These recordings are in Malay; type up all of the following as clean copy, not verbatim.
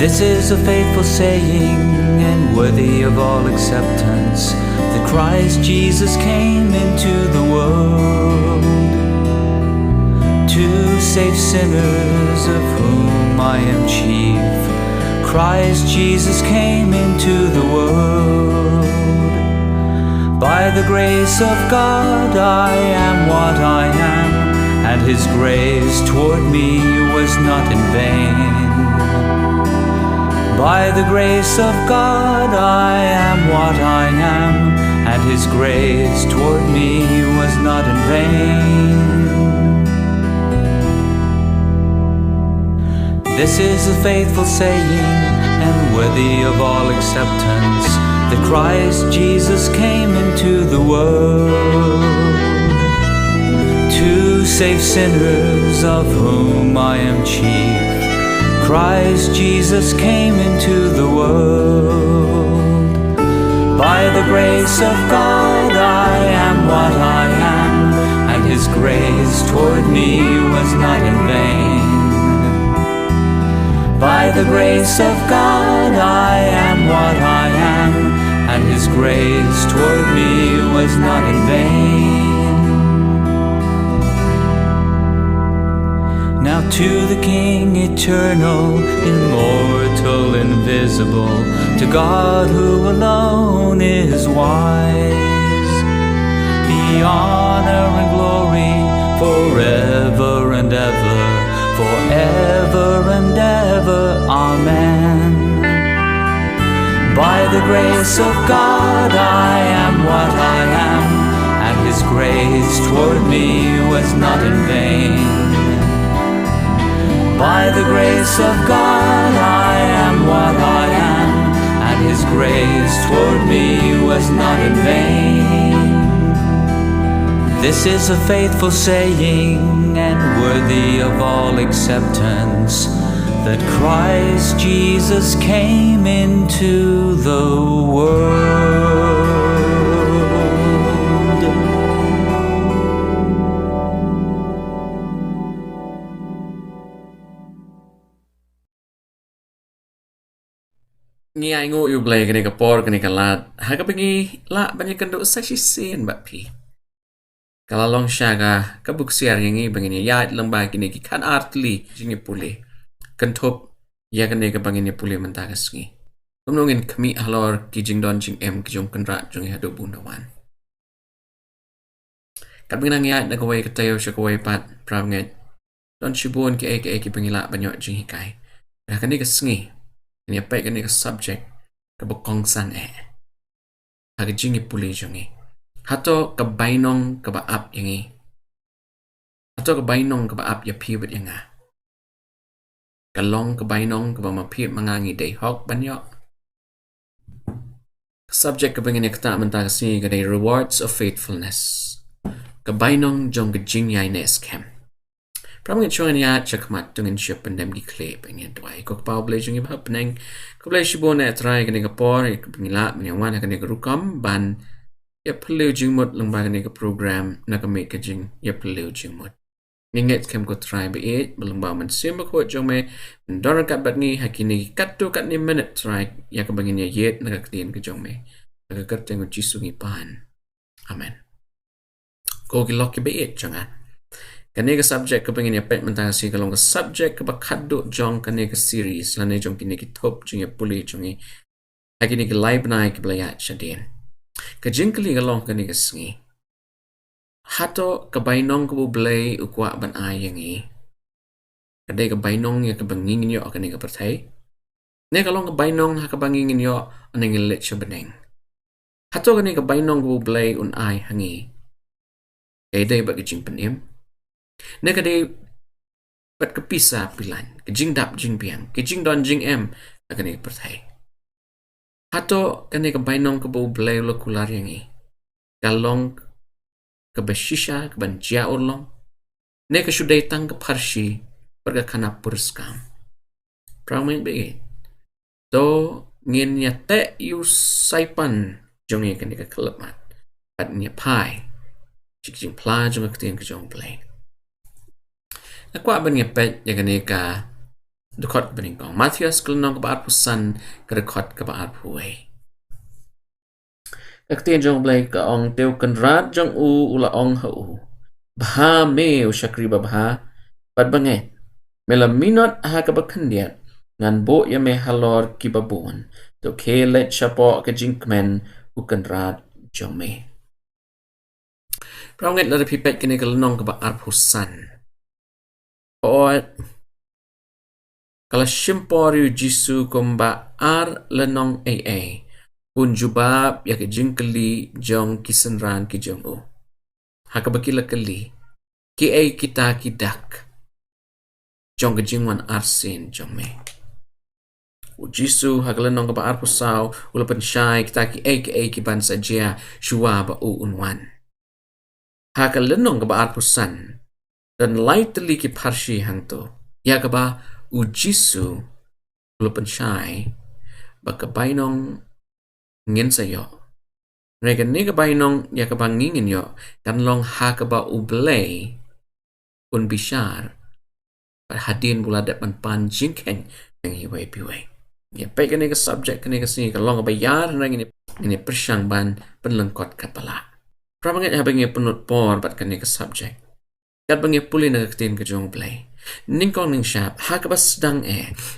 This is a faithful saying and worthy of all acceptance, that Christ Jesus came into the world to save sinners, of whom I am chief. Christ Jesus came into the world. By the grace of God I am what I am, and His grace toward me was not in vain. By the grace of God I am what I am, and His grace toward me was not in vain. This is a faithful saying and worthy of all acceptance, that Christ Jesus came into the world to save sinners, of whom I am chief. Christ Jesus came into the world. By the grace of God I am what I am, and His grace toward me was not in vain. By the grace of God I am what I am, and His grace toward me was not in vain. Now to the King eternal, immortal, invisible, to God who alone is wise, be honor and glory forever and ever, forever and ever. Amen. By the grace of God I am what I am, and His grace toward me was not in vain. By the grace of God I am what I am, and His grace toward me was not in vain. This is a faithful saying and worthy of all acceptance, that Christ Jesus came into the world. Nghe ngô yêu blay cái này cái por cái này cái lạt hai cái bengi la banyak kan do saksi sen bapi kalau long shaga cái book share yang ini bangini ya lembah kini ki kan artli jingi pule kan thop ya kan này cái bangini pule mentah kasngi tumnongin kami halor ki jingdon jingem ki jong kan rat jong ya do bundawan kan benang ya na kawai ka tayo sya kawai pat pram ngai don shibon ki bangila banyak jingi kai kan này kasngi ini apa kan ni subject ke bokong san hagi jingi puli jongi hato ke bainong ke baap yangi hato ke bainong ke baap ya piwet yanga kalong ke bainong ke bama piwet mangangi day hok banyak subject ke bangini kata mentah kesini ke day rewards of faithfulness ke bainong jong ke Jingïaineh Skhem. Pramangit chong niya chakmat tungin siya pandem gi klip ang yan tuway. Kung pa-oblay yung iba paneng kublay siya na try ka nga por pangila manyawan ka nga rukam ban Jingiaphylliew Jingmut lang ba ka program na kami ka Jingiaphylliew Jingmut. Ngingit kem ko try ba balang ba man siya makot jong may doran kat bat ni hakini kato kat ni minute try ya ka bangin niya yet nagakatiyan ka jong may nagakatiyan ko jisungi pahan. Amen. Ko gilok ki ba jong kani ka subject ka pengin yapet mentang si kalong ka subject ka bakado jong kani ka series lane jong kini ki top Jingiaphylliew jongi hakini ka live na ki blayat shadin ka jingkali kalong kani ka sngi hato ka bainong ka bublay ukwa ban ayangi kadai ka bainong ya ka bangingin yo kani ka pertai ne kalong ka bainong ha ka bangingin yo aning lit siya beneng hato kani ka bainong ka bublay un ay hangi kay day ba ka jingpanim na kadai pat kapisa pilan kajingdap jingpiang kajingdon jingem akani perthai hato kani ka bainong ka bo blay lo kular yangi kalong ka bashisha ka banjia orlong ne ka shuday tang ka parshi perga kana purskam pramen be to ngin ya te yu saipan jongi kani ka kalamat at nya pai jing pla jong ka tin ka jong blay Nakwa ban ngepet ya kani ka dekot beningkong. Matius kelenong kebaar pusan kedekot kebaar puai. Kaktian jong blai ka ong teu kenrat jong ula ong hau. Baha me usyakri babaha. Bad banget. Mela minot ha kebakendiat. Ngan bo ya me halor kibabun. To kelet syapo ke jingkmen u kenrat jong me. Pranget lada pipet kini kelenong kebaar pusan. Oat kalau syemporiu jisu kumba ar lenong pun jubab ya ke jingkeli jong kisenran ki jong u. Haka bakila keli ki kita kidak jong ke jingwan arsin jong me. U jisu haka lenong kaba ar pusau ulapan syai kita ki ban saja shua ba u unwan. Haka lenong kaba ar pusan dan lightly ki parshi hang tu. Ya kaba u jisu ulapan syai baka bainong ngin sayo. Mereka ni ke bainong ya ke bangingin yo kan long ha ke ba ublay un bishar hadin bula depan pan jingken yang hiwai piwai. Ya baik ni ke subjek ni ke sini ke long ke bayar nang ini persyang ban penlengkot kepala. Pramangat ha bengi penut por bat ni ke subjek. Kat bengi puli na ketin ke jong blay. Ningkong ning syap ha ke ba sedang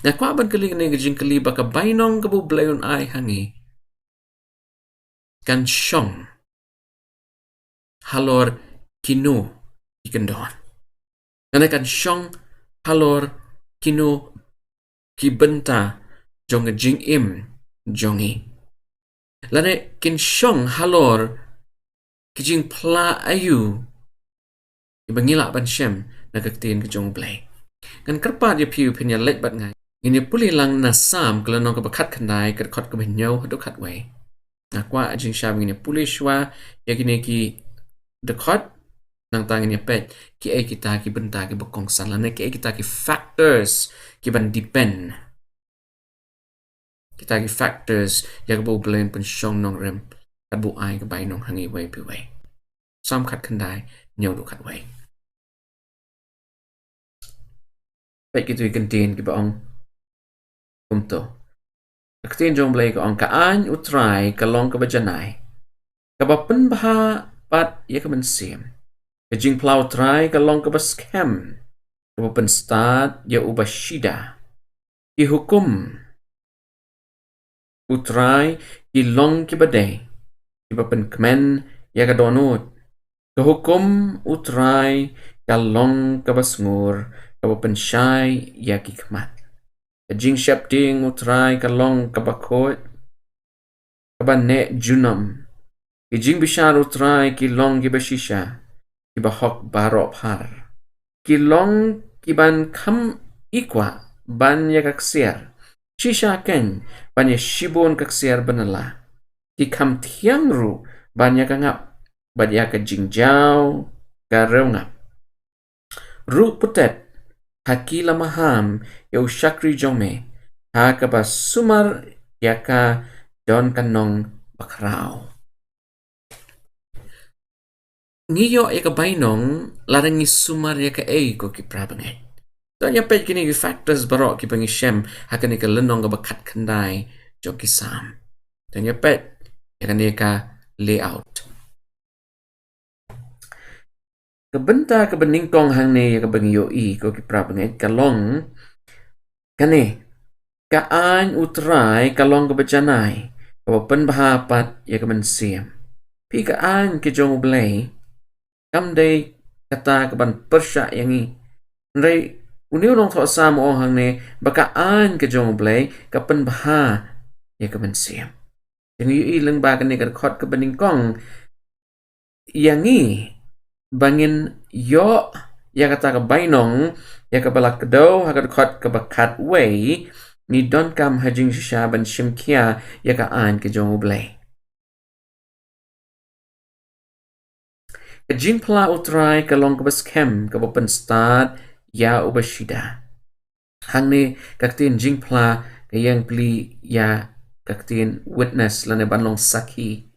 na kwa ban keli ni ke jingkeli ba ke bainong ke bu blay un ai hangi. Kan syong halor kino ikendon. Karena kan syong halor kino kibenta jong jingim jongi. Lane kin syong halor kijing pla ayu ibangila ban syem na kaktin ke jong blay. Kan kerpat ya piu pinya let bat ngai. Ini puli lang nasam kalau nong kebakat kendai kerkot kebenyau hadukat way. Nakwa ajing syab ini puli shwa ya kini ki dekot nang tangin ya pet ki kita ki benta ki bekongsan lana ki kita ki factors ki ban depend kita ki factors ya ke bu blame pen syong nong rem kat bu ai ke bai nong hangi wai pi wai sam khat khandai nyau du khat wai pet ki tu kentin ki baong kumto Aktin jong blay ko ang kaan utray kalong kabajanay. Kabapen baha pat ya kamansim. Kajing plau try kalong kabaskem. Kabapen stad ya ubashida. Ihukum utray ilong kibade. Kabapen kemen ya kadonut. Kahukum utray kalong kabasngur. Kabapen syai ya kikmat. Jing shapting utray kalong kabakot kabane junam jing bishar utray kilong gibashisha kibahok barop har kilong kiban kam ikwa ban yakaksiar shisha ken ban yashibon kaksiar banala kikam tiang ru ban yakangap ban yaka jingjau garungap ru putet Hakila maham ya usyakri jome ha kaba sumar ya ka don kanong bakrao. Ngiyo ya ka bainong larangi sumar ya ka ko ki prabanget. Don ya pet kini ki factors barok ki pangishem ha kani ka lenong ka bakat kandai jo ki sam. Don ya pet ya kani ka layout. Kebenta kebeningkong hang ne ka bangyo ko ki prabanget kalong kane kaan utray kalong kebejanay kawapan bahapat ya kemensiam pi kaan ke jong blay kamday kata kaban persya yangi nray uniw nong tho sa mo hang ne bakaan ke jong blay kapan baha ya kemensiam yang ilang ba kani kadkhot kebeningkong yangi bangin yo ya kata ke bainong ya ke balak kedo hakat khot ke bakat way ni don kam hajing shisha ban shimkia ya ka an ke jong blay ke jing pla utray ke long ke baskem ke bopen stad ya ubashida hang ni kaktin jing pla ke yang pli ya kaktin witness lane banong saki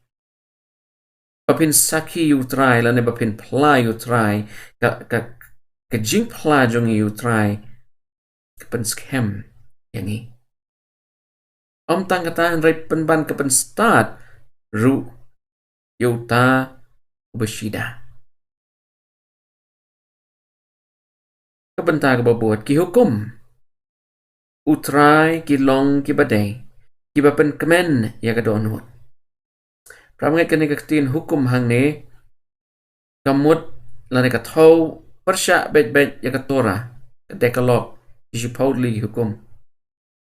Bapin saki utray lane bapin pla utray ka jing pla jong utray kapan Skhem yang ni. Om tang kata rai penban kapan start ru yuta ubashida. Kapan ta buat ki hukum utrai ki long ki badai ki bapen kemen ya kadonut. Pramngai kani kaktin hukum hang ne kamut lani kathau persya bet ya katora dekalog isi paudli hukum.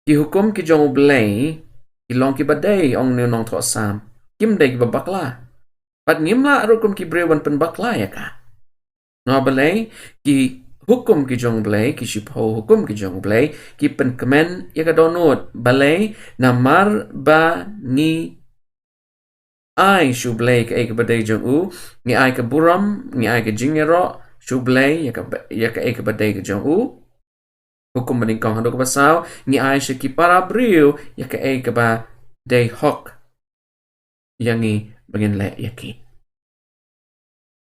Ki hukum ki jong ublay ki long ki badai ong ne nong tho sam kim dai ki babakla. Pat ngimla arukum ki brewan pen bakla ya ka. Ngabalay ki hukum ki jong blay ki shipho hukum ki jong blay ki pen kemen ya kadonut balay namar ba ni ai shu blay ka badai jong u ni ai ka buram ni ai ka jingero shu blay ya ka badai ka jong u hukum baning kong hando ka basaw ni ai shu ki para briu ya ka ba day hok yangi bagin le yaki.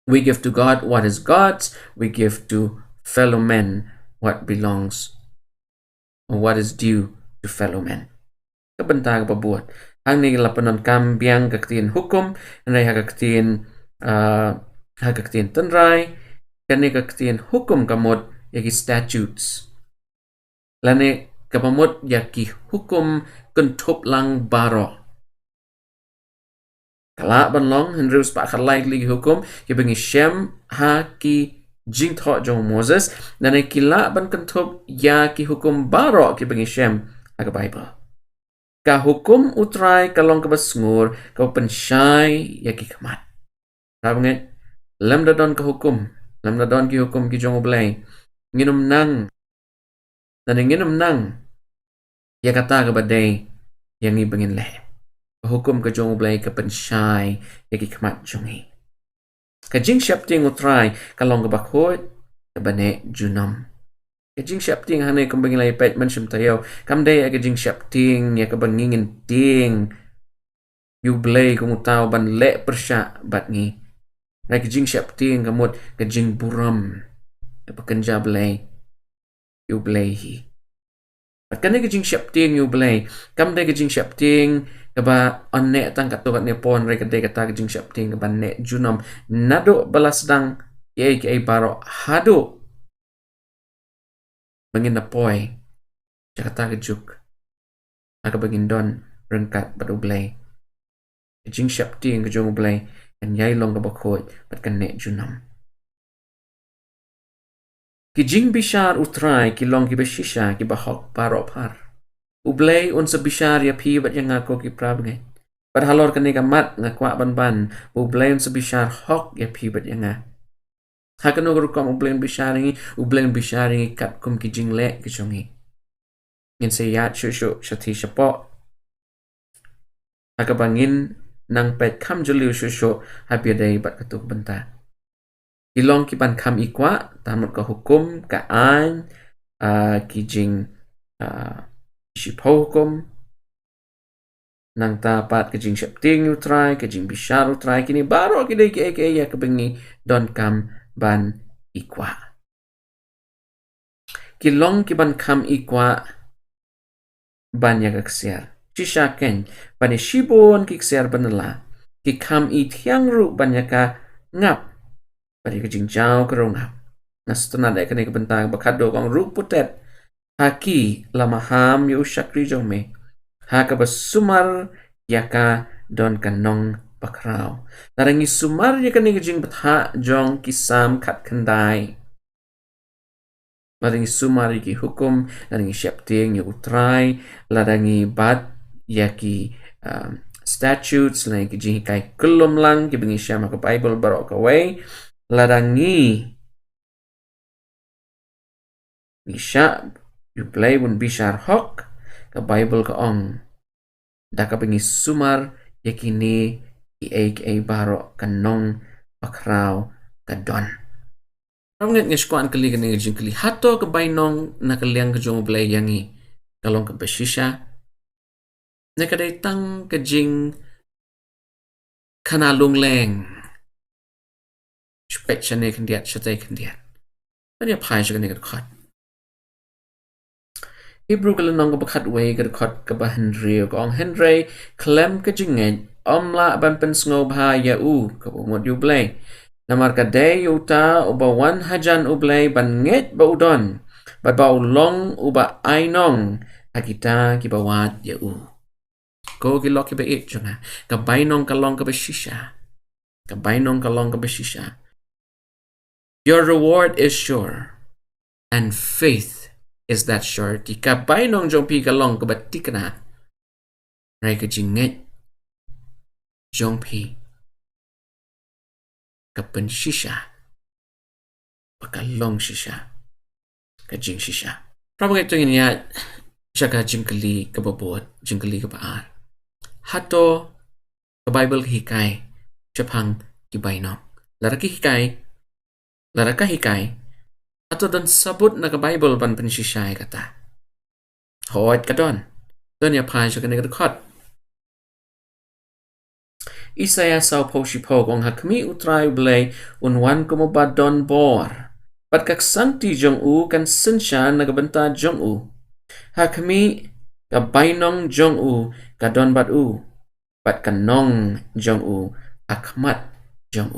We give to God what is God's. We give to fellow men what belongs or what is due to fellow men. Kabantag pabuat. Ang nilapanon kambiang kaktiin hukum, nanay hagaktiin tenray, kani kaktiin hukum kamot yaki statutes. Lani kapamot yaki hukum kentup lang baro. Kala banlong henrus pa kalay ligi hukum ki bengi Skhem ha ki jingtho jong Moses nanay kila ban kentup ya ki hukum baro ki bengi Skhem ha ka Bible. Ka hukum utray kalong ka basngur ka pensyai ya ki kamat. Rabnget lam dadon ka hukum lam dadon ki hukum ki jong ublay nginum nang nanay nginum nang ya kata ka baday yang ni bengin leh. Hukum ka jong ublay ka pensyai yaki kamat jongi. Ka jing syapting utray kalong ka bakhot ka bane junam. Ka jing syapting hanay kung bangin lay pet man syam tayo. Kamday ka jing syapting ya ka bangingin ting yublay kung utaw ban le persya bat ngi. Ka jing syapting kamot ka jing buram ka pakanja blay yublay hi. At kanay ka jing syapting yublay kamday ka jing syapting kaba anne tang katukat ni pon re kadai kata jing syapting kaba ne junam nado balas dang ye ke baro hado bangin na poy kata juk aga bangin don rengkat badublay jing syapting ke jong ublay kan yai long ka bakhoy pat kan ne junam ki jing bishar utray ki long ki beshisha ki bahok baro par ublay unsa bishar ya pi bat yang ako ki prabngai. Padhalor kani ka mat nga kwa ban ublay unsa bishar hok ya pi bat yang nga. Hakano rukom ublay bishar ngi kat kum ki jingle ki chongi. Ngin se yat shushu shati shapo. Hakabangin nang pet kam juliu shushu habiaday bat katuk benta. Ilong ki ban kam ikwa tamot ka hukum ka an ki jing Shipho hukum nang tapat ke jing syapting utray ke jing bishar utray kini baro kidai ki ya kebengi don kam ban ikwa kilong ki ban kam ikwa ban ya kaksiar shishaken ban shibon ki ksiar banala ki kam i thiang ru ban ya ka ngap bari ke jing jaw kerongap nastuna dai kani ke bentang bakado kong ru putet haki lamaham yu syakri jong me haka basumar yaka don kanong bakraw narangi sumar yaka ni jing batha jong kisam kat kendai narangi sumar yaki hukum narangi syapting yu utray narangi bat yaki statutes narangi jing kai kulum lang ki bengi syama ka Bible barok away narangi isya yublay wun bishar hok ka Bible ka ong da ka bengi sumar yakini i baro kanong bakraw ka don. Ramngat ngishkuan kali ka ngajing kali hato ka bainong nakaliang ka jong ublay yangi kalong ka bashisha nakadaitang ka jing kanalong leng shpet siya ni kandiat siya tay kandiat. Ano yung pahaya siya ka nigat kat? Hebrew ka lanong ka bakat way ka dakot ka ba Henry o kong Henry klem ka jingit omla ban pensngob ha ya ka bumod yublay. Namar ka day uta uba wan hajan ublay ban nget ba udon. Bat ba ulong uba ainong akita kibawat ya Ko kilok kiba itchunga. Ka bainong kalong ka ba shisha. Ka bainong kalong ka ba shisha. Your reward is sure. And faith is that surety. Ka Bainong Jong pi kalong ka ba't ka na? Ray ka Jingïaineh Jong pi ka penshisha. Pakalong shisha. Ka jing shisha. Prabang ito niya siya ka jingkali ka babot. Jingkali ka baar. Hato ka Bible hikay. Siya pang kibainong. Laraki hikay. Ato don sabut na ka Bible ban penshishay kata. Hoit ka don. Don ya pa siya ka nagadakot. Isaya saw po si po kung hakmi utray blay unwan kumubad don bor. Pat kaksanti jong kan sinsya nagabanta jong Hakmi ka Bainong Jong ka don bat Pat kanong jong akmat jong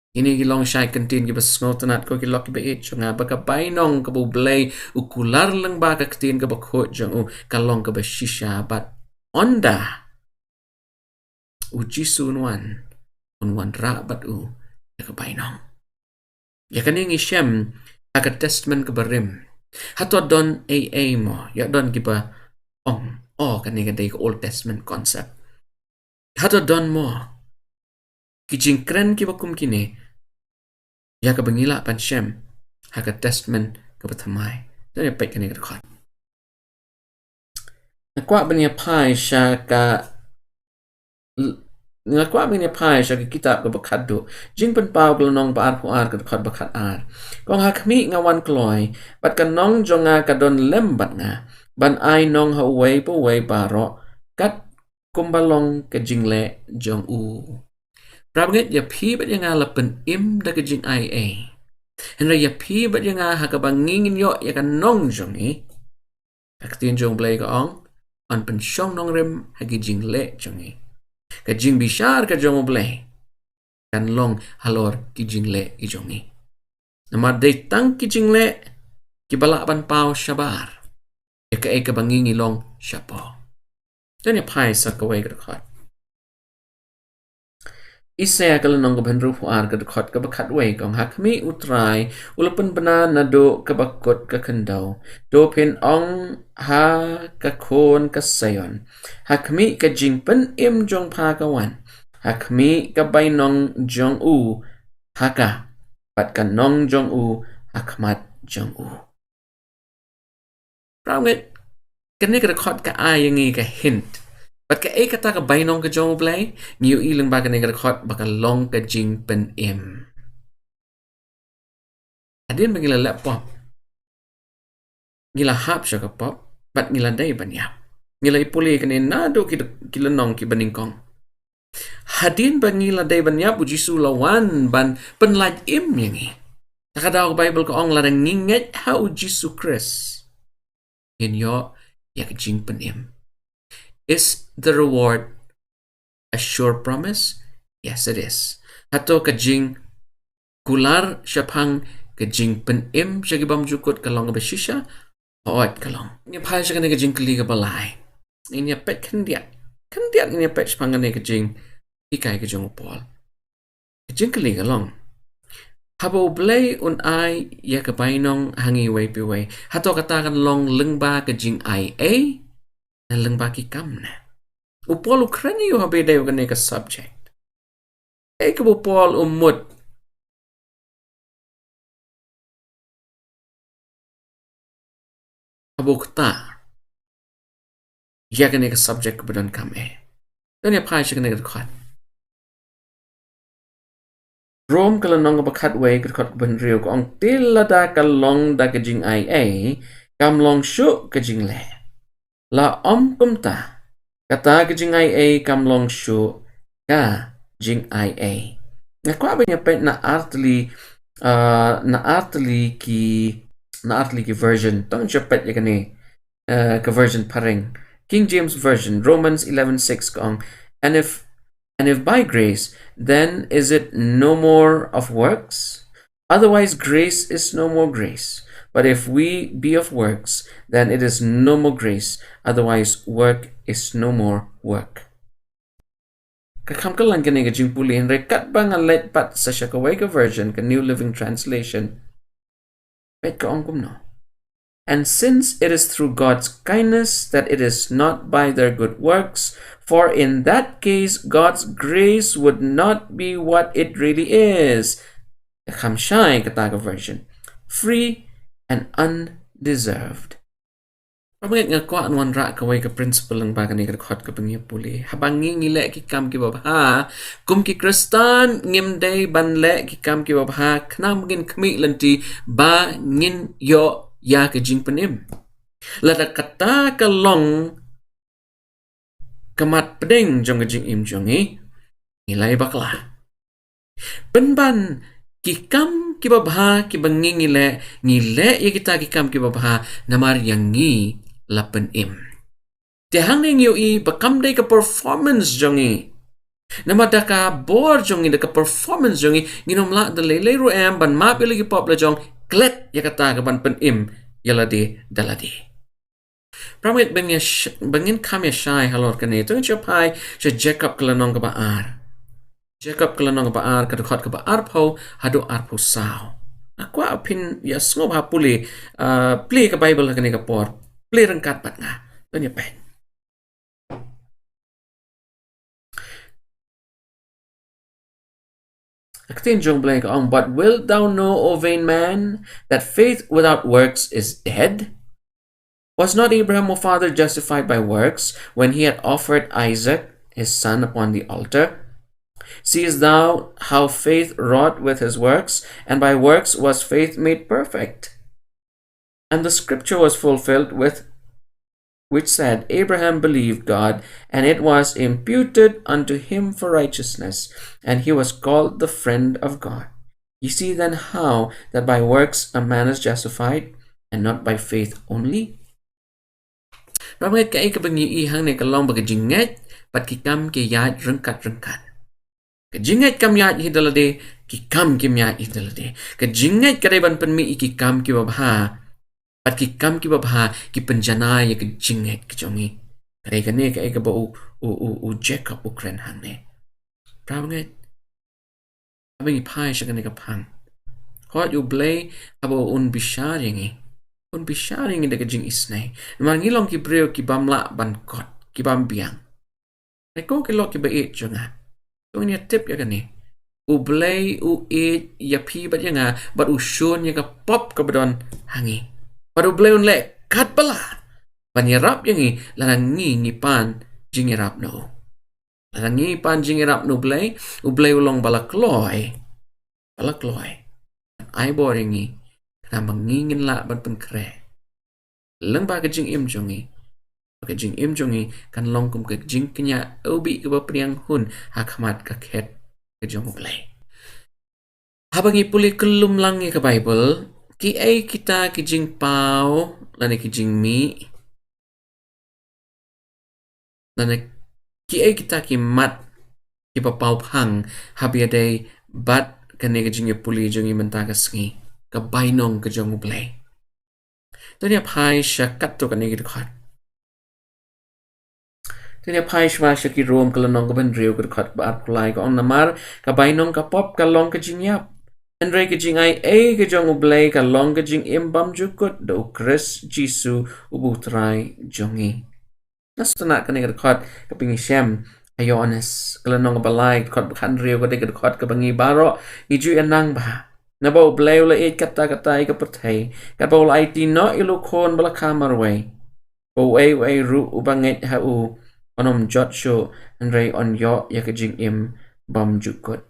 Ini gilong siya kantin kibas ngotanat ko kilok kiba nga baka Bainong kabublay ukular lang ba kaktin kabakot jong kalong kaba shisha bat onda ujisu unwan ra bat ya ka Bainong. Ya kaning isyem aga testament kabarim. Hato don mo ya don kiba kaning day Old Testament concept. Hato don mo kijingkren kiba kumkine ya ka bangila pan siyem aga testament kabatamay. Don ya pay kaning rakot. Nakwa ba niya pay siya ka kitab ka bakado. Jing penpaw kalonong baar puar ka dakot bakat ar. Kung hakmi nga wan kloy, bat kanong jong nga kadon lembat nga, ban ay nong hauway po way baro, kat kumbalong ka jingle jong Prabangit ya pi bat yang nga lapen im da ka jing ay. Henry ya pi bat yang nga hakabangingin yo ya kanong jong Kaktin jong blay ka an pensyong nong rim hagi jingle jong Ka jing bishar ka jong blay. Kan long halor ki jingle i jongi. Namar day tang ki jingle ki balaban pao shabar. Ya ka ay kabangingi long shapo. Dan ya pay sa kaway ka dakot. Isaya kalanong kabhenru puar ka dakot ka bakat way kong hakmi utray ulapan bana na do kabakot ka kandaw. Do pin ha kakon kasayon. Hakmi ka jingpen im jong pagawan. Hakmi ka Bainong Jong haka. Pat kanong Jong hakmat Jong Pramit kani ka dakot ka ayangi ka hint. Pat ka kata ka Bainong ka Jong blay, niyo ilang ba ka nagrakot baka long ka jing pen im. Adin magila lapop. Ngila hap siya ka pop, pat ngila day banyap. Ngila ipuli ka nado kilanong kibaningkong. Hadin ba ngila day banyap ujisu lawan ban penlaj im yangi. Nakadaw ka Bible ko ang larang nginget ha ujisu Chris. Inyo yak jing pen im. Is the reward a sure promise? Yes, it is. Hato kajing kular syapang kajing penim siya gibam jukut kalong abasisya oot kalong. Ini pahal siya kanay kajing kali kabalay. Ini pet kandiat. Kandiat ini pet syapang kanay kajing ikay kajing upol. Kajing kali kalong. Habo blay ay ya ka Bainong hangi way piway. Hato katakan long lengba kajing IA na lengba ki kam na. Upol ukrani yung habay dayo ganay ka subject. Ka upol umut. Habo kata. Ya ganay ka subject kabadan kami. Ganyan pa siya ganay ka Rome kalanong kabakat way kakat kaban riyo ko ang tilada kalong da kajing IA kamlong syu kajing le. La kumta kata kajing IA kamlong syu ka jing IA. Nakwa ba niya pet na artli ki na atli ki version tong chapet ya kani ka version paring King James version Romans 11:6 kong and if by grace then is it no more of works, otherwise grace is no more grace, but if we be of works then it is no more grace, otherwise work is no more work. Kakam ka lang kani ka jingpulin rekat ba nga let pat sa siya kaway ka version ka New Living Translation pet ka ongkum no. And since it is through God's kindness that it is not by their good works, for in that case God's grace would not be what it really is. Kamshay kataga version. Free and undeserved. Pamangit nga kwa anwan ra kaway ka principle ng baga ni kakot ka pangya puli. Habang ngile ki kam ki babha, kum ki kristan ngimday banle ki kam ki babha, knam gin kmi lanti ba ngin yo ya ke jing penim. Lada kata kalong kamat pedeng jong ke jing im jongi ngilai bakla. Penban kikam kibabha kibangi ngile ya kita kikam kibabha namar yang ngi lapen im. Tiahang ning yu i bakam day ka performance jongi. Namada ka bor jongi da ka performance jongi nginomla da lele ru em ban map ilagi popla jong klet ya kata ka ban pen im yaladi daladi. Pramit bangin kami shy halor kani tu chopai sa Jacob kalanong ka baar. Jacob kalanong ka baar kadukot ka baar po hado arpo sao. Akwa apin ya sngob hapuli play ka Bible kani ka por play rangkat pat nga tanya pen. Aktin jong blay ka ong, but wilt thou know, O vain man, that faith without works is dead? Was not Abraham, O father, justified by works when he had offered Isaac, his son, upon the altar? Seest thou how faith wrought with his works, and by works was faith made perfect? And the scripture was fulfilled which said, Abraham believed God, and it was imputed unto him for righteousness, and he was called the friend of God. You see then how that by works a man is justified, and not by faith only? Ramay ka ikabangi ihang ni kalong baga jinget, pat kikam kiyad rengkat. Ka jinget kam yad hidalade, kikam kim yad hidalade. Ka jinget kadaiban penmi ikikam kibabha, pat kikam kibabha ki penjana ya ke jinget ke jongi. Kadai kane ka ika ba u Jacob u kren hang ne. Prabanget. Abang ipai siya kane ka pang. Hot you blay abo un bishar yangi. Un bishar yangi daga jing isnay. Naman ngilong ki breo ki bamla bankot. Ki bambiang. Ay ko ki lo ki ba it jonga. So niya tip ya kane. U blay u it ya pi bat yanga. Bat u shun ya ka pop ka badon hangi. Baru beliau lek kat pala. Panyerap yang ni lanangi ngipan jingirap no. Lanangi pan jingirap no blay ulong balakloy. Ai boring ni kena mengingin la ban pen kre. Leng ba ke jing im jongi. Ke jing im jongi kan long kum ke jing kenya ubi ke priang hun hakmat ka ket ke jong blay. Habang ipuli kelum langi ke Bible ki ay kita ki jing pao lani ki jing mi lani ki ay kita ki mat ki pa pao pang habi aday bat kani ki jing puli jong imenta ka sngi ka bainong ka jong ublay tanya pai siya kato kani ki dukot tanya pai siya ki rom kalanong ka bandriyo ka dukot ba at kulay ka ong namar ka bainong ka pop ka long ka jing yap. Andre ke Jingïaineh ke jong ublay ka long ke jing imbam jukut do Chris Jisu ubutray jongi. Nastana ka ni kadakot kapingi Shem ayones kalanong balay kadakot bakandriyo ka di kadakot kabangi baro iju anang ba. Naba ublay ula it kata-kata ikapatay kapa ula iti no ilukon bala kamarway. Way ru ubangit hau onom jotsyo Andre onyo ya ke jing imbam jukut.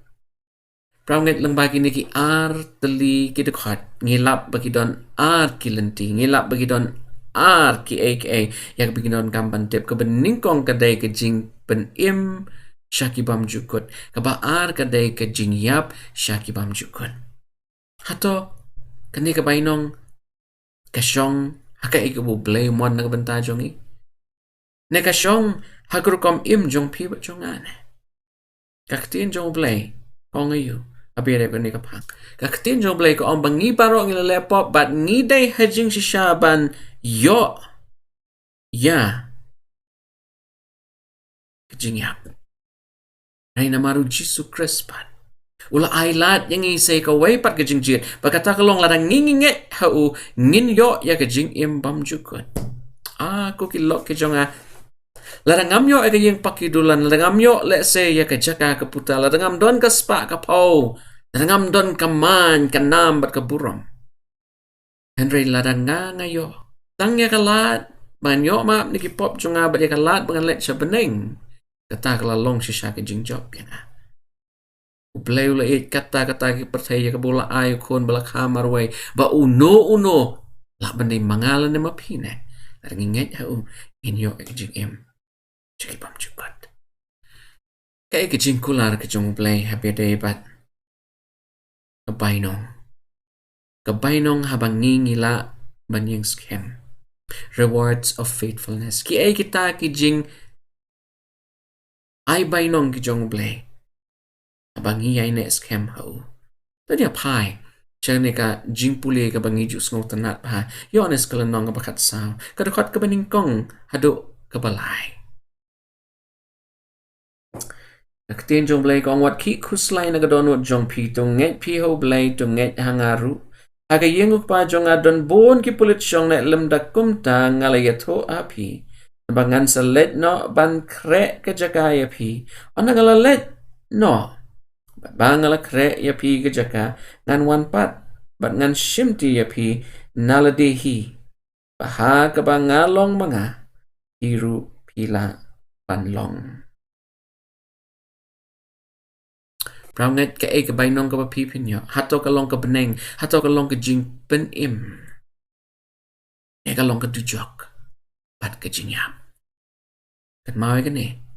Pramnget lang bagi ni ki ar tali ki dekhat ngilap bagi don ar ki lenti ngilap bagi don ar ki aka yak bagi don kampan tip ke bening kong kadai ke jing pen im syaki bam jukut ke ba ar kadai ke jing yap syaki bam jukut hato kani ke bainong Kasyong hakai ke bu blay mon na benta jongi. Ne kasyong hakurkom im jong pi bat jongan. Kaktin jong blay kong ayu. Abire ko ni kapang. Kaktin jong blay ko ang bangi paro ng lepop bat ngiday hajing si Shaban yo. Ya. Jingiap. Ay namaru Jisu Krispat. Ula ailat yang isay kaway pat kajing jit. Pagkata kalong larang nginginget hau ngin yo ya kajing imbam jukut. Aku kilok kajong larangam yo ay kajing pakidulan. Larangam yo let's say ya kajaka kaputa. Larangam don kaspa kapaw. Larangam don kaman kanam bat kaburam. Henry larang nga ngayo. Tang ya kalat. Banyo maap nikipop junga bat ya kalat bangan let siya bening. Kata kalalong siya kajing job ya nga. Ublay ulit kata-kata percaya ke bola ayo kon bala kamar way ba uno laban ni mangalan ni mapine larang inget hau inyo kajing em cakipam cukat kaya kajing kular kajong ublay happy day bat kabainong habang ngingila banyang Skhem rewards of faithfulness kaya kita kajing ay bainong kajong ublay Jingïaineh Skhem hau. Tadi apai. Siya ka jingpuli ka bangi jus ngau tanat pa. Yones kalanong ka bakat sao. Kadukot ka baningkong hado ka balay. Naktin jong blay kong wat ki kuslay na gadonot jong pi tunget pi ho blay tunget hangaru. Aga yenguk pa jong adon bon ki pulit siyong na lemdak kumta ngalayato api. Nabangan sa let no ban kre ka jakaya pi. O nagalalet no. Bangala kre ya pi gajaka ngan wanpat bat ngan shimti ya pi naladehi baha ka bangalong mga hiru pila panlong Pranget ka e ka bainong ka papipin yo hato ka long ka beneng hato ka long ka jing pen im e ka long ka dujok pat ka jingyam kat mawai ka ne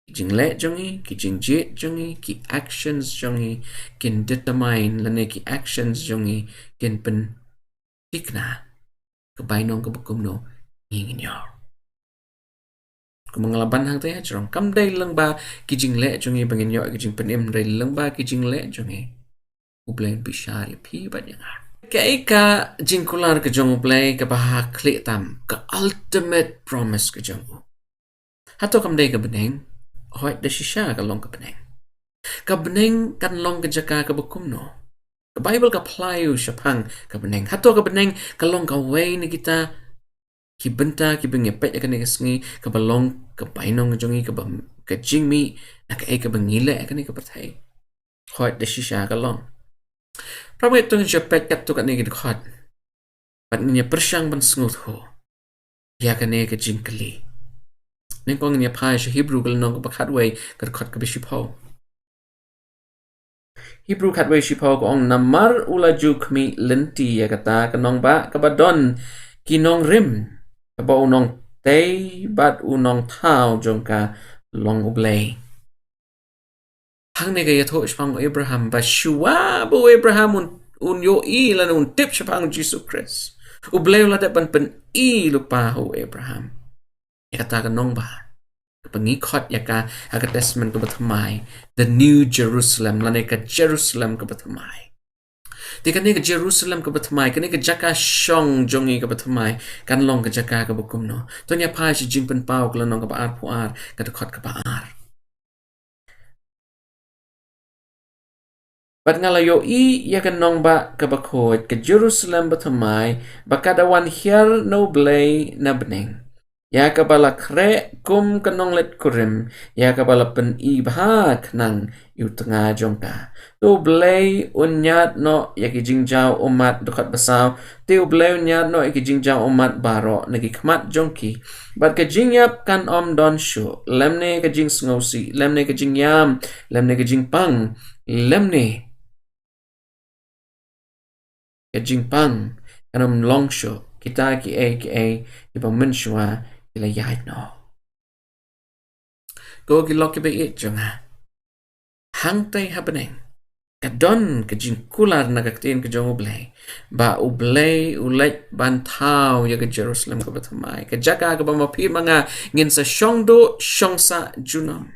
Kijing le jongi, kijing jit jongi, ki actions jongi, kin determine lane ki actions jongi, kin pen tikna, kebainong kebukum no, ngingin yo. Kumangalaban hang tayo chorong, kam day lang ba kijing le jongi bangin yo, kijing pen im day lang ba kijing le jongi, ublayin bishari pi ba niya nga. Kaya ka jingkular ka jong ublay ka baha klik tam, ka ultimate promise ka jong u. Hato kam day ka beneng, hoy da shisha ka long ka beneng. Ka beneng kan long ka jaka ka bukum no. Ka Bible ka playu siya pang ka beneng. Hato ka beneng ka long ka way ni kita ki benta ki bengepet ya ka negasngi ka balong ka bainong jongi ka jingmi na ka ka bangile ka ni ka patay. Hoy da shisha ka long. Prabu ito siya pet kat to ka ni gidkhot. Pat niya persyang ban sngut ho. Ya ka ni ka jingkali. Nên con nhà phai sẽ Hebrew cái nông cái khát way cái khát cái bishop ho Hebrew khát way ship ho của ông namar ulaju kmi lenti ya kata cái nông ba cái badon ki nông rim cái bao nông tây bat u nông thao trong cả long ublay hang này cái thổ shpang Abraham ba shua bu Abraham un yo i là un tip shpang Jesus Christ ublay là để ban i lupa ho Abraham kata ka nong ba pangikot ya ka aga testament ka bathamai the new Jerusalem lane ka Jerusalem ka bathamai ti ka ni ka Jerusalem ka bathamai ka ni ka jaka shong jongi ka bathamai kan long ka jaka ka bukum no to nya pa si jingpen pau ka nong ka baar puar ka khot ka baar Bat ngalayo i ya ka nong ba ka bakot ka Jerusalem bathamai bakadawan hier no blay na beneng Ya kabala kre kum kanong let kurim. Ya kabala pen ibhak nang yu tengah jongka. Tu blay unyat no ya ki jingjau umat dukat basaw. Tu blay unyat no ya ki jingjau umat baro nagi kmat jongki. Bat ka jingyap kan om don shu. Lemne ka jing sngosi. Lemne ka jingyam. Lemne ka jingpang. Lemne ka jingpang. Kanam long shu. Kita ki iba menshua ila yait no. Go ki loki be it jonga. Hang tay happening. Kadon ka jing kular na kaktin ka jong ublay. Ba ublay ulit bantaw ya ka Jerusalem ka batamay. Ka jaka ka ba mapi mga ngin sa syongdo syong sa junam.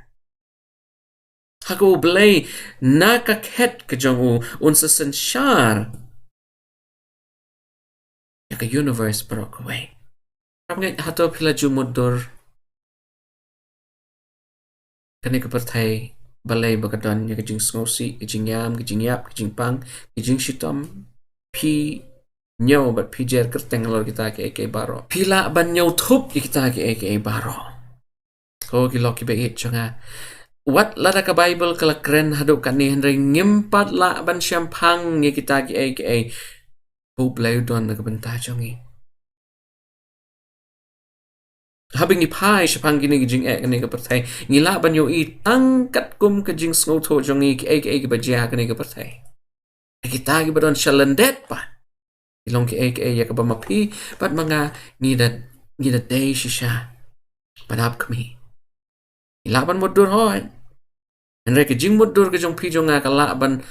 Haka ublay nakaket ka jong unsa sensyar. Ya ka universe barok away. Kapag hato pila jumudor kani ka partay balay bagadon ya kajing sngosi, kajing yam, kajing yap, kajing pang, kajing shitom, pi nyaw bat pi jer kerteng lor kita ke baro. Pila ban nyaw thup kita ke baro. Ko kilok kiba it changa. Wat lada ka Bible kala kren hadu kani henry ngimpat la ban syampang ya kita ke bublay don na kabenta chongi. Habing ipai syapang gini gijing kani ka pertai ngila banyo I tangkat kum kajing sngoto jongi ke bajia kani ka pertai kita gi badon shalandet pa ilong ke ya ka bamapi pat mga ngida day shisha padap kami ilaban modur hoy enre ke jing modur ke jong pi jonga kalaban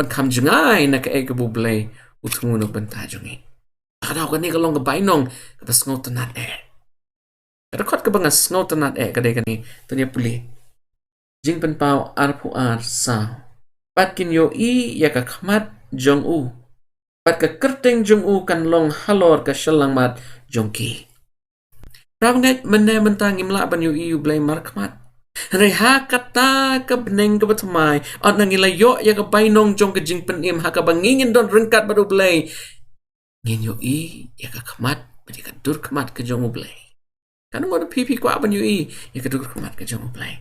kam jengai na ke bublay utungun benta jongi kada kani kalong ka bainong ka sngoto nat Rekod ka ba nga snow tanat kaday kani tanya puli. Jing penpao arpu sao. Pat kinyo ya ka kamat jong u. Pat ka kerteng jong u kan long halor ka shalang mat jong ki. Prabangat mende mentang imla ban yo blay markmat. Reha kata ka beneng ka batamay. At nangilayo ya ka bainong jong ka jing penim ha ka bangingin don rengkat badu blay. Ngin yo ya ka kamat. Pati ka dur kamat ka jong u blay. Kanu mo pipi ko aban yui ya kadur kamat ka jong ublay.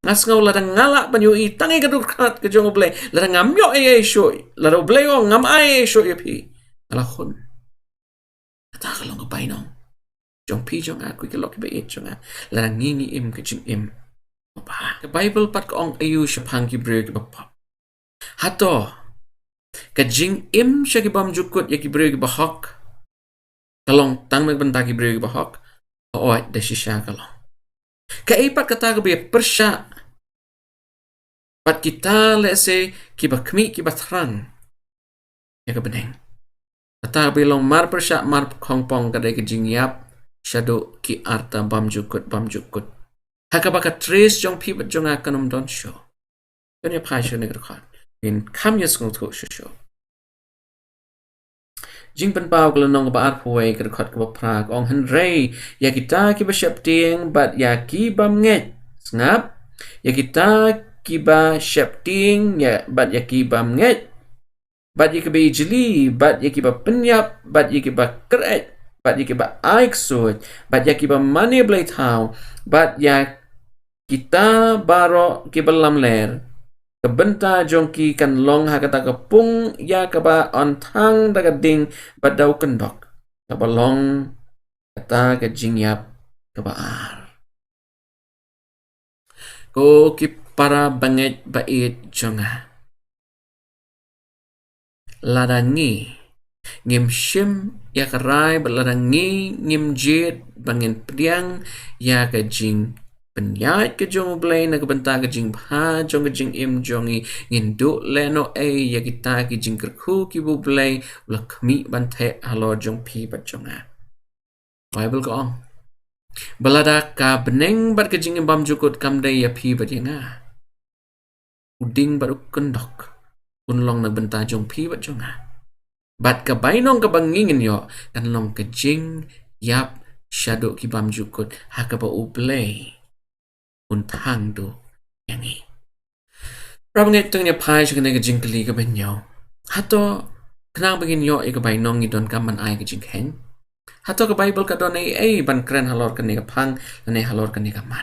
Ngas ngaw ladang ngala ban yui tangi kadur kamat ka jong ublay. Ladang ngamyo shoy. Ladang ublay o ngam shoy ya pi. Alahon. Kata ka lang ka bainong. Jong pi jong aku ikalok iba jong ladang ngingi ka jing Mapa. Ka Bible pat ka ong ayu siya pangki brew ka bapap. Hato. Ka jing siya kibam jukut ya ki brew ka bahok. Kalong tang magbanta ki brew ka bahok. Oat da shisha kalong. Kaipat kata gabi persya. Pat kita let's say kiba kmi kiba tran. Ya kebeneng. Kata gabi long mar persya mar kongpong kadai ke jingiap shadow ki arta bam jukut. Haka baka trace jong pibat jong akanum don show. Yan ya pasyo ni kerkot. In kam ya skong to show. Jing penpau kalau nong ba arpuai kerkot ke baprak ong henrei ya kita kiba syapting bat ya kiba mnget ngap ya kita kiba syapting ya bat ya kiba mnget bat ya kiba ijli bat ya kiba penyap bat ya kiba keret bat ya kiba aiksut bat ya kiba mani blai tau bat ya kita baro kiba lamler Kebenta jongki kan long ha kata kepung ya kaba ontang daga ding badau kendok. Kaba long kata ke jingiap kaba ar. Ko ki para banget bait jonga. Ladangi ngim shim ya karai baladangi ngim jit bangin priang ya ke jing Penyat ke jong ublay na kabenta ke jing pa jong ke jing jongi ngindu leno ya kita ke jing kerku ki bublay ula kami bante halo jong pi bat jonga. Bible ko ong. Balada ka beneng bat ke jing bam jukut kamday ya pi bat nga. Uding bat ukendok. Unlong na benta jong pi bat jonga. Bat ka bainong ka bangingin yo kan long ke jing yap shadow ki bam jukut hakaba ublay. Untang do yangi. Prabangat ito niya pay siya kanay ka jingkali ka banyaw. Hato, kanang bagin yo ay kabay nong idon ka man ay ka jingken. Hato ka Bible ka doon ay ban kren halor kanay ka pang, lanay halor kanay ka man.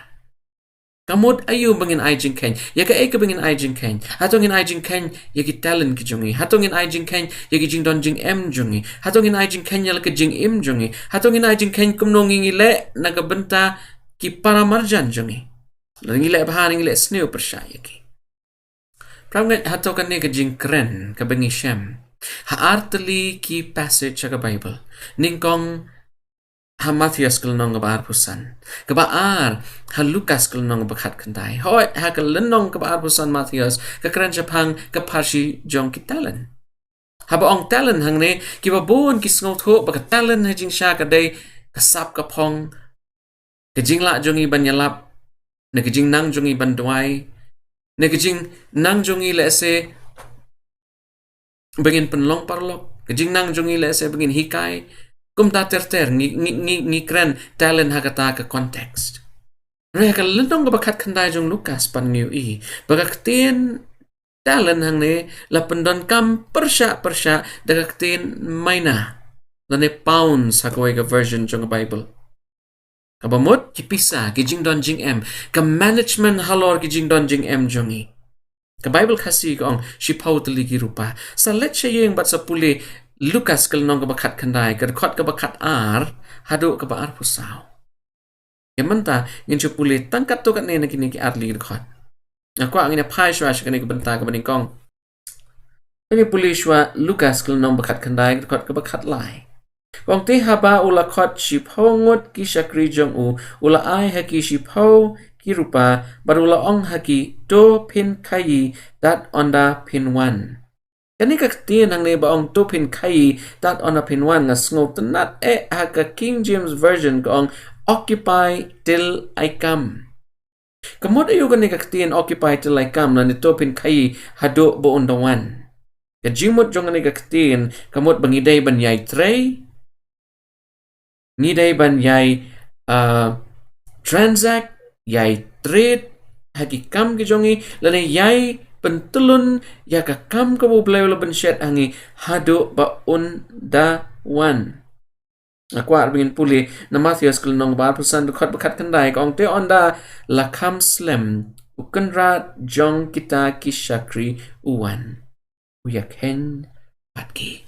Kamod ayo bangin ay jingken, ya ka ay ka bangin ay jingken. Hato ngin ay jingken, ya ki talent ki jungi. Hato ngin ay jingken, ya ki jing don jing jungi. Hato ngin ay jingken, ya ka jing jungi. Hato ngin ay jingken, kumnong ngingile, nagabenta ki para marjan jungi. Ngilek bahan ngilek snew persyaya ki. Prabangat hato kan ni ka jing kren ka bangi shem. Haartali ki passage sa ka Bible. Ningkong ha Matthias kelnong ka baar pusan ka baar ha Lucas kelnong ka bakat kandai hoi ha kelnong ka baar pusan Matthias ka kran japang ka parsi jong kitalan ha ba ong talan hang ne ki ba bon ki sngot ho ba ka talan ha jing sha ka dai ka sap ka phong ka jing la jongi ban yalap na ka jing nang jongi ban dwai na ka jing nang jongi le se bengin penlong parlok ka jing nang jongi le se bengin hikai kum ta ter ngi kran talent hakata ka context re ka lentong ka bakat khandai jong Lucas pan ngiu I bagaktin talent hang ne la pendon kam persya dagaktin maina lane pounds hakawai ka version jong Bible kabamot ki pisa ki jingdon jingem ka management halor ki jingdon jingem jongi ka Bible kasi ko ang shipau tali ki rupa sa let shayeng bat sa puli Lucas kelnong ka bakat kandai ka khot ka bakat ar hado ka baar pusaw yamanta ngin chupuli tangkat to kat ne nakini ki arli khot ako ang ina phai shwa shkani ka banta ka baning kong ini puli shwa Lucas kelnong bakat kandai ka khot ka bakat lai kong te haba ula khot shipau ngot ki shakri jong ula ai haki shipau ki rupa barula ong haki do pin kai dat onda pin one kani ka tin ang ne baong to pin kai dat ona pin one nga sngo tanat ha ka King James version kong occupy till I come kamot ayo kani ka tin occupy till I come na nito pin kai hado bo on the one ka jingmut jong ni ka tin kamot bangiday ban yai tray ngiday ban yai transact yai trade haki kam ki jongi lane yai pentulun ya ka kam ka bublay lo bensyet hangi hado ba un da wan akwa bingin puli na Matthias kelnong ba pusan dukat bakat kandai kong te onda la kam slem ukenrat jong kita ki shakri uwan uyaken patki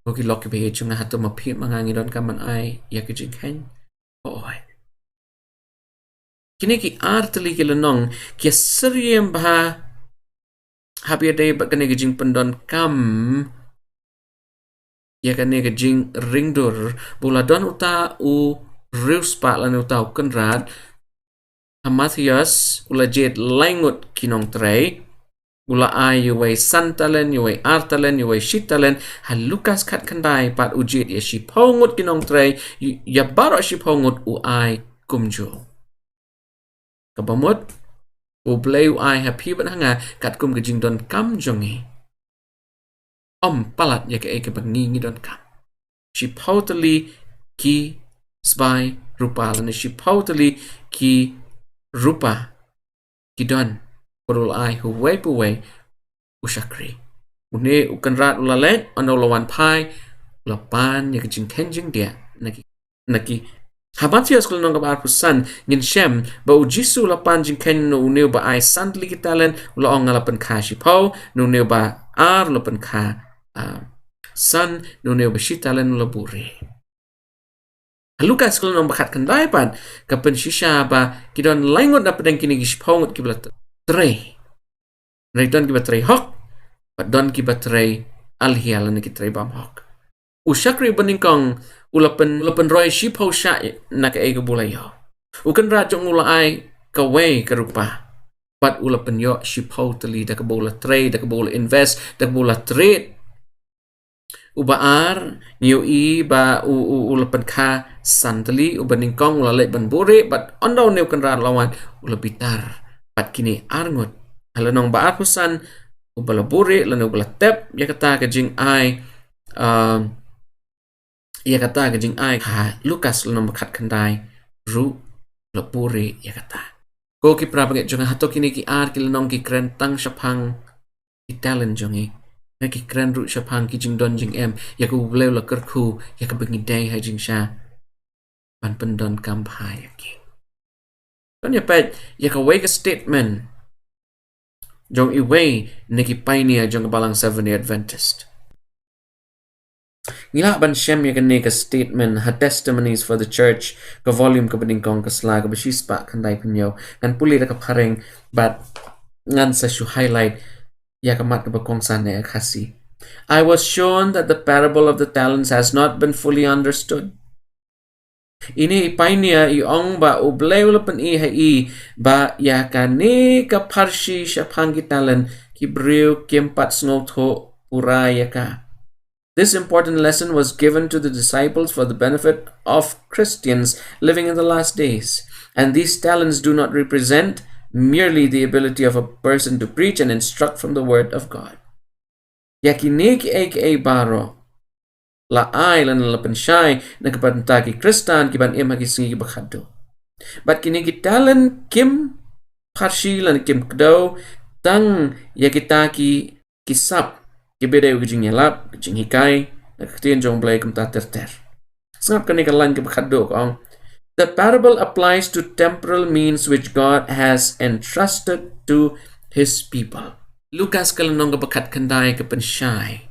Oki loki be chung hato mapit mangangi don kaman ai yakijing hen oi kini ki artli ki lenong ki seriem bah habia day ba kani gijing pendon kam ya kani gijing ringdur bula don uta u rius pa lan uta u kenrad Matthias ula jet langut kinong tray ula ai yuway santalen yuway artalen yuway shitalen ha Lucas kat kandai pat ujit ya shipongut kinong tray ya baro shipongut u ai kumjo kabamot ublay ai happy ban hanga kat kum gijing don kam jongi palat ya ke bangi don kam she totally ki sbai rupa lan she totally ki rupa ki don porul ai hu way puway ushakri une ukanrat ulalet anolawan pai lapan ya gijing kenjing dia naki Habatias kul nong kabar pusan ngin shem ba ujisu lapan jingken no uneu ba ai sandli kitalen ula ong lapan ka shipau no uneu ba ar lapan ka san no uneu ba shitalen ula buri Lucas kul nong bakat kandai pan kapen shisha ba kidon langot na pedang kini gishpau ngot kibla tre don kiba tre hok ba don kiba tre alhial ni kitre bam hok ushakri baningkong ulapan roy shipau sha na ka ega bulayo ukan rajong ula ai ka way ka rupa pat ulapan yo shipau tali da ka bola trade da ka bola invest da ka bola trade ubaar niyo I ba ulapan ka santali ubaningkong ula let ban bure but ondaw ne ukan ra lawan ula bitar pat kini arngot halanong baar pusan ubala bure lano ubala tep ya kata ka jing ai ia kata gajing ai ha Lucas lano makat kandai ru lapuri ia kata ko ki prapaget jonga hato kini ki ar ki lanong ki krentang shapang ki talent jongi na ki kren ru shapang ki jing don jing em ya ku bleu la kerku ya ka bengi day ha jing sha pan pendon kampai ki don ya pet ya ka wake statement jong I way neki pioneer jong balang 7 Adventist Ngila ban shem ya kani ka statement ha testimonies for the church ka volume ka baning kong ka slag ka shispa kandai pinyo kan puli ka pareng but ngan sa shu highlight ya ka mat ka bakong sana ya kasi I was shown that the parable of the talents has not been fully understood. Ini ipainia iong ba ublewlepen i ba yakani ka parshi shaphangitalan kibriu kiempat snotho urayaka. This important lesson was given to the disciples for the benefit of Christians living in the last days. And these talents do not represent merely the ability of a person to preach and instruct from the Word of God. Yakinik aka baro la ay lan la pensyai na kapantaki Kristan kiban ima kisingi bakado. But kinigitalan kim parshi lan kim kdo tang yakitaki kisap kibede ujingyalap ujinghikai nakatien jong blay kum taterter. Sangap kanikalan kibakado kong. The parable applies to temporal means which God has entrusted to His people. Lucas kalanong kabakat kanday kapensyai.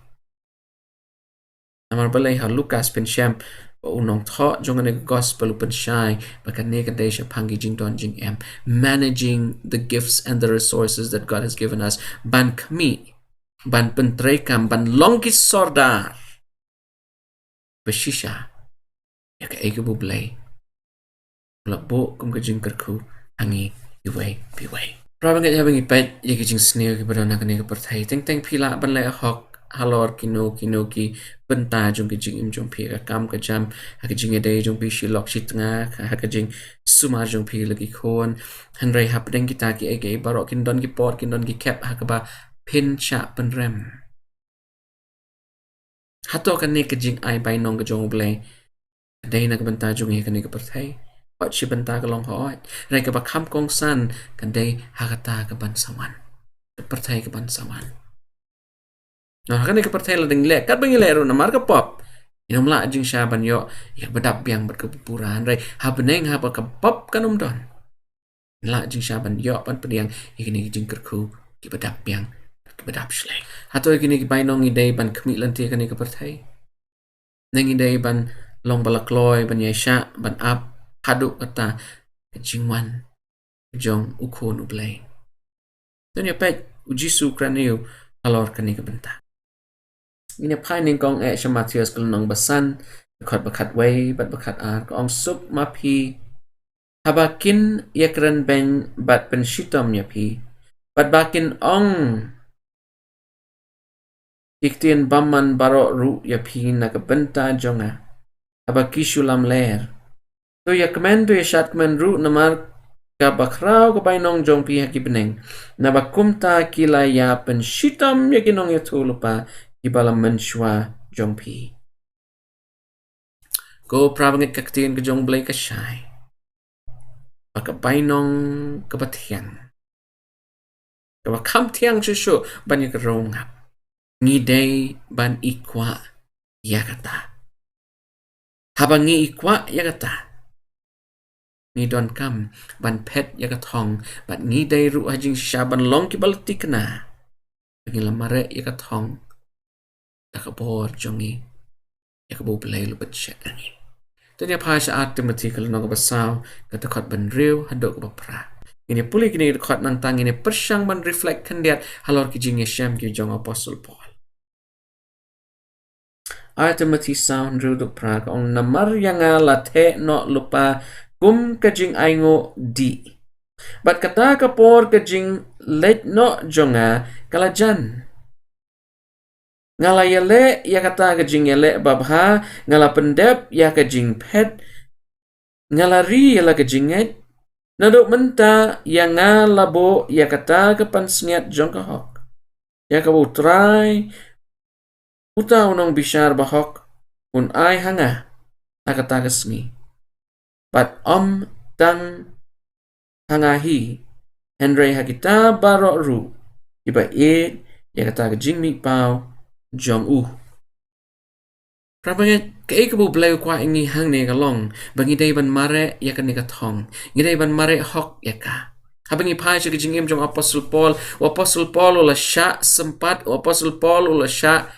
Namar balay ha Lucas pensyam unong tho jong ang gospel pensyai bakane kaday siya pangi jingdon jingem, managing the gifts and the resources that God has given us. Ban kami ban pentrekam ban longkis sordar besisha ya ka ego bublay labo kum ka jingkarku hangi iway piway probang ka habang ipet ya ka jing sneo ki badon na kanega perthai teng pila ban lay hok halor kino ki benta jong ki jing im jong pi ka kam ka jam ha ka jing ede jong pi shilok shitnga ha ka jing suma jong pi lagi kon hanray hapdeng kita ki ege barok kin don ki pot kin don ki kep ha ka ba pin cha penrem hato kan ne kajing ai Bainong Jong blay day na kabanta jong he kan ne kaperthai wat si banta ka long hoat rai ka bakam kong san kan day hakata ka bansawan kaperthai ka bansawan no kan ne kaperthai la ding le kat bang le ro na mar ka pop inom la jing sha ban yo ya badap biang ber kepupuran rai ha beneng ha ka pop kanum don la jing sha ban yo pan pediang ikini jing kerku ki badap biang bedap shleng hato ikini Bainong idei ban kmi lanti kani kaperthai neng idei ban long balakloy ban yesha ban ap hadu kata jingwan jong ukon ublay dunya pet ujisu kraniu alor kani kabenta ina pining kong Matthews kalunong basan bakat way bat bakat ar kong sup mapi habakin yakran ben bat penshitom yapi bat bakin ong Iktian baman baro ru ya pin na kabenta jonga abakishulam ler to ya kmen to ya shat kmen ru namar ka bakrao ka Bainong Jong pi hakibeneng na bakumta kila ya penshitam ya kinong ya tulupa ibalam menshwa Jong pi go prabangit kaktiin ka Jong blay ka shay baka Bainong kabatiang kabakam tiang shushu banyak rongap ngidei ban ikwa yakata habang ngi ikwa yakata ngidon kam ban pet yakatong bat ngidei ru hajing shaban long kibaltik na bagi lamare yakatong takabor jongi yakabo belay lupat syarani tanya pasha Timothy kalno kabasaw katakot ban riu hadok bapra ini puli kini dekat nantang ini persyang ban reflect kandiat halor ki Jingïaineh Skhem ki jong Apostle Paul Timothy sound ruduk praga ong namar yang lathe no lupa kum kajing aingo di bat kata kapor kajing let no jonga kalajan ngala yele ya kata kajing yele babha ngala pendep ya kajing pet ngalari yala kajing et naduk menta yang ngalabo ya kata kepansniat jong kahok ya kabu try uta unong bishar bahok un ay hanga nakatagas ni pat tang hangahi Henry hakita baro ru iba ya kata jingmi pao jong Prabangit kay kabu blay kwa ingi hang ne galong bangi day ban mare ya kan negatong ngiday ban mare hok ya ka habang ipay siya kajingim jong Apostle Paul ula siya sempat Apostle Paul ula siya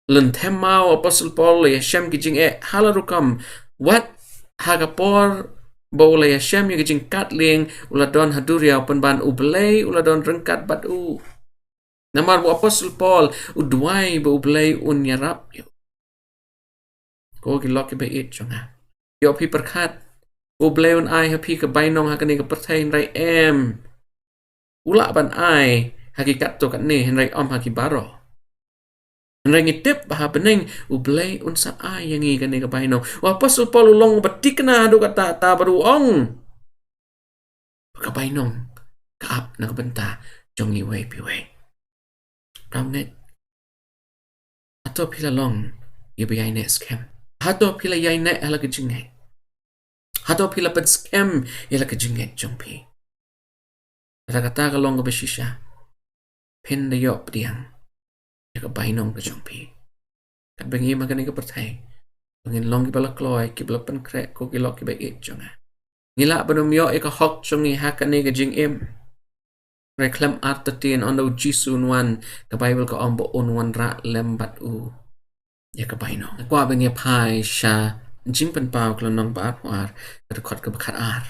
lentema Apostle Paul ya Shem kijing halarukam what hagapor bawla ya Shem ya kijing katling uladon haduria penban ublay uladon rengkat bat Namar bu Apostle Paul udway bu ublay unyarap yo. Ko gilok ba it jonga. Yo pi perkat ublay un ai happy ka bainong hakani ka pertain rai em. Ula ban ai hakikat to kan ni henry om hakibaro. Henry ngitip bah bening ublay un sa ai yang kan ni ka bainong. Wa Apostle Paul ulong batik na do kata ta baru ong. Ka bainong ka ap na kabenta jongi way piway. Ramnet ato pila long Jingïaineh Skhem. Hato pila yaineh ala ka jingay. Hato pila pad Skhem ila ka jingay jongpi. Rakata ka long ka basisya. Pinda yop diang. Ya ka bainong ka jongpi. Kat bengi magani ka pertay. Bangin long kibala kloy kibala pankrek ko kilok kiba it jonga. Ngila banumyo ika hok jongi hakani ka jingim. Reklam artatin on the jisun wan ka Bible ka ombo unwan ra lembat u. Ya ka bainong. Kwa bengi pai sha jingpan pau klonong baat war rekod ka bakat ar.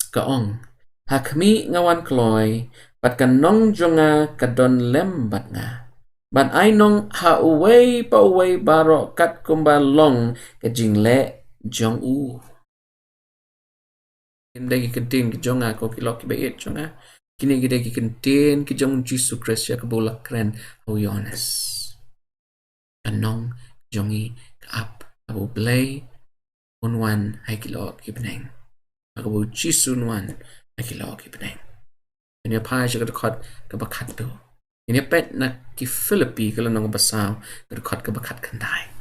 Ka ong hakmi ngawan kloy pat ka nong jonga ka don lembat nga. Ban ai nong ha uway pa uway baro kat kumba long ka jingle jong u. Dagi kentin ki jonga ko kilok ki bait jonga. Kini gide ki kentin ki jong Jesus Christ ya ka bulak kren ho Yones. Kanong jongi ka ap abu blay unwan hay kilok ki beneng. Akabu Jesus unwan hay kilok ki beneng. Ini pa siya kadakot ka bakat do. Ini pet na ki Philippi kalau nang basaw kadakot ka bakat kanday.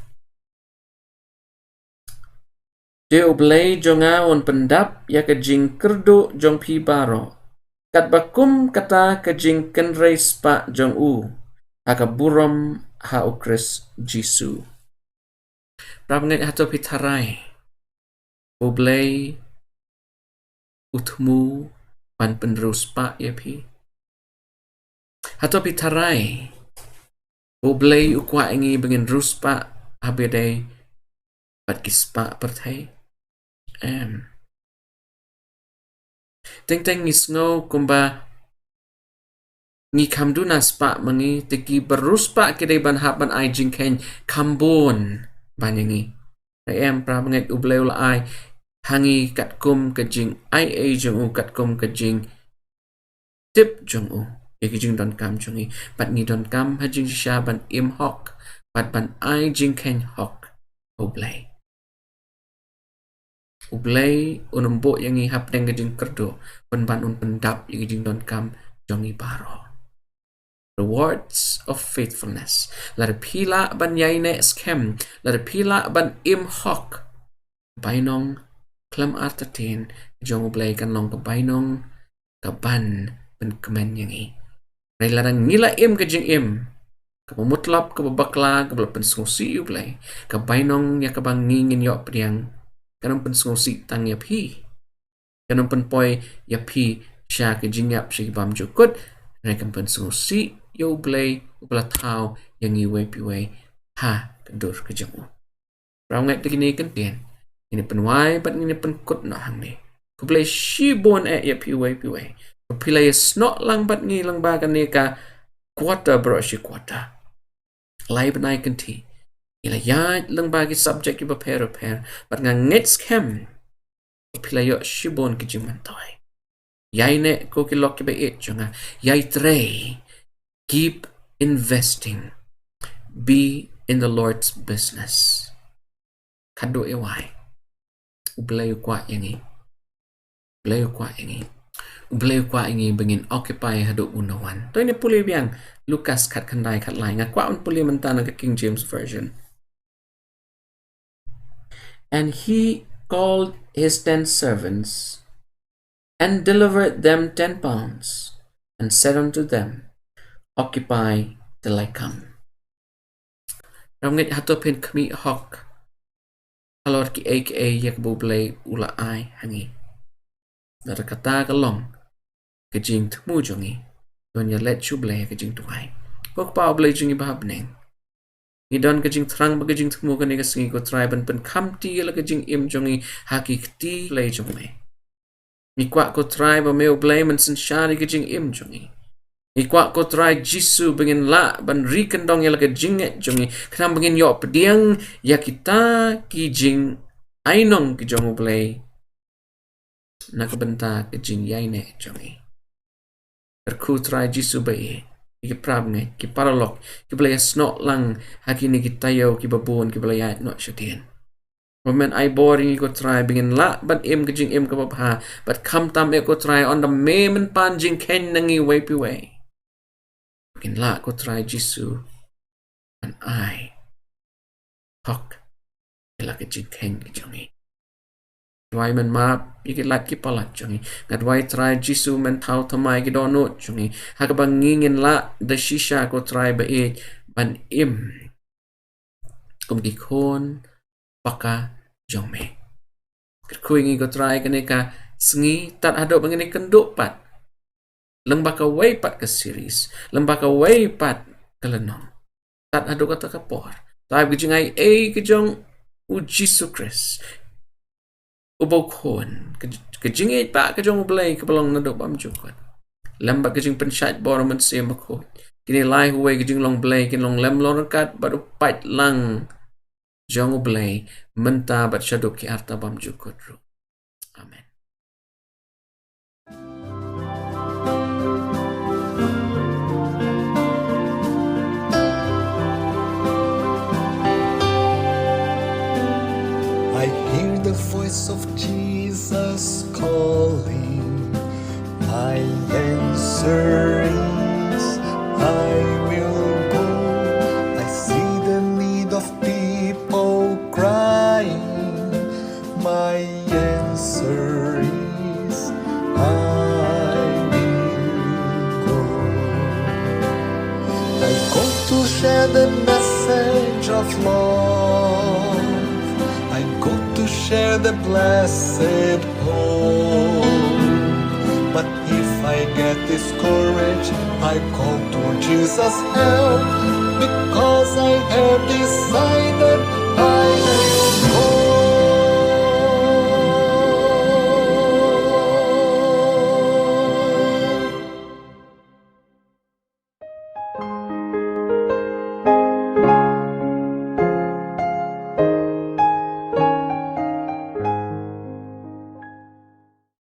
Dia ublay jonga on pendap ya ka jing kerdo jong pi baro. Kat bakum kata ka jing kenrei spa jong u. Aka burom ha ukris Jisu. Prabnget hato pitaray. Ublay utmu pan penrus pa ya pi. Hato pitaray. Ublay ukwa ingi bengin ruspa habeday pat kispa pertay. Teng ngisngo kumba ngi kamduna spa mangi teki beruspa kidai ban hapan ai jingken kambon banyangi. Prabanget ublay ula ai hangi kat kum ke jing ai jong u kat kum ke jing tip jong u. Ya ke jing don kam jongi. Pat ngi don kam ha jing sya ban im hok. Pat ban ai jingken hok ublay. Ublay unumbo yang i hap deng gejing kerdo penban un pendap yang gejing don kam jongi baro. Rewards of faithfulness. Lada pila ban Jingïaineh Skhem. Lada pila ban im hok. Bainong klam artatin jong ublay kan long ka bainong ka ban ben kemen yang i. Ray lada ngila im gejing im. Ka mutlap ka babakla ka balapan sungsi ublay. Ka bainong ya ka bang ngingin yok priang. Kanong pensungsi tang yap hi. Kanong penpoy yap hi siya ke jingyap siya kibam jukut. Rekan pensungsi yo ublay ubla tao yang iwe piwe ha kendur ke jamu. Prawngat lagi kentin. Ini penway bat ini penkut no hang ni. Kublay shibon yap piwe piwe. Kupilay snot lang bat ni lang bagan ni ka kuata bro si kuata. Lay benay kenti. Ila yat lang bagi subject iba pero bat nga ngit Skhem pilayo shibon ki jimantoy yaine ko kilok ki bait jonga yai trey keep investing, be in the Lord's business. Kado ewai ublayo kwa yangi ublayo kwa yangi bengin occupy hado unawan to ini puli biang Lukas kat kandai kat lai nga kwa un puli mentana ka King James version. And he called his 10 servants, and delivered them 10 pounds, and said unto them, Occupy till I come. Ramngit hatopin kami hok, halor ki aka yak bublay ula ay hangi. Narakata kalong, kajing tmu jongi, donya let chublay kajing tuay. Pok pa oblay jongi bahabneng. Idon kajing terang bagajing temu kani kasingi ko triban pen kamti la kajing im jongi haki kti play jongi. Ni kwa ko tribe me oblay man sen shari kajing im jongi. Ikwa ko try Jisu bengin la ban rikendong ya laga jinget jongi kenam bengin yo pediang ya kita ki jing ainong ki jongu play nakabenta ki Jingïaineh jongi ku try Jisu bae ki prabne ki paralok ki play snot lang hakini kita yo ki babun ki play not shadien Women I boring ko try bengin la ban em ki jing em ka babha but kam tam e ko try on the memen pan jing ken nangi way pi way Bengin la ko try Jisu and I talk like a jing jongi. Dwai man map iki lat ki palat jongi. Ngadwai try Jisu men tau tamai ki donut jongi. Hakabang ngingin la the shisha ko try ba it ban im. Kum ki kon paka jongme. Kuingi ko try kaneka sengi tat hadok bangini kenduk pat. Lembaka way pat ke series. Lembaka way pat ke lenong. Tat hadok kata kapor. Taib ke jingai ke jong u Jisu Christ. Ubaw kon. Ke jingit pa ke jong ublay ke balong nadok bam jukot. Lembak ke jing pensyat boroman siya makot. Kini lai huway ke jing long blay. Kini long lem lorokat baru pat lang jong ublay. Menta bat syadok ki arta bam jukot ru. Amen. I hear the voice of Jesus calling. My answer is, I will go. I see the need of people crying. My answer is, I will go. I go to share the message of love. I go to share the blessed hope. But if I get discouraged, I call to Jesus' help, because I have decided